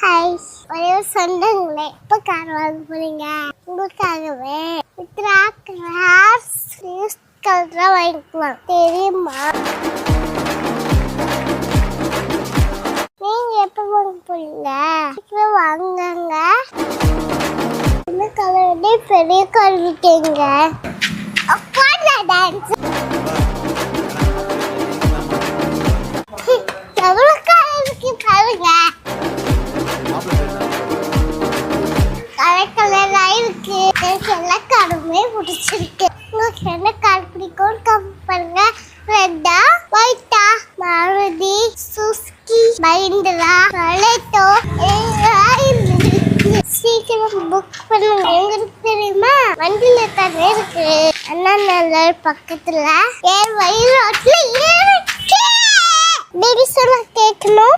Hi, ஒரே சொந்தங்களே, இப்போ கார் வாங்க போறீங்க. உங்களுக்காகவே மித்ரா கார்ஸ் கலரா வாங்கிக்கலாம் தெரியுமா? நீங்க எப்போ வாங்க போறீங்க? சீக்கிரம் வாங்குங்க. இந்த கலர்ல பெரிய கார் இருக்கீங்க. அப்பா நான் டான்ஸ் எவ்வளோ கார் இருக்கு பாருங்க. கலராக இருக்கு. எனக்கு எல்லா காருமே பிடிச்சிருக்கு. உங்களுக்கு என்ன கார் பிடிக்கும் கமெண்ட் பண்ணுங்க. ரெட்டா ஒயிட்டா மாருதி சுசுகி மஹிந்திரா பலேட்டோ சீக்கிரம் புக் பண்ணுங்க. எங்க இருக்கு தெரியுமா? வண்டியில தானே இருக்கு. அண்ணா நகர் பக்கத்துல ஏர் வயல் ரோட்ல இருக்கு. பேபி சொல்ல கேட்கணும்.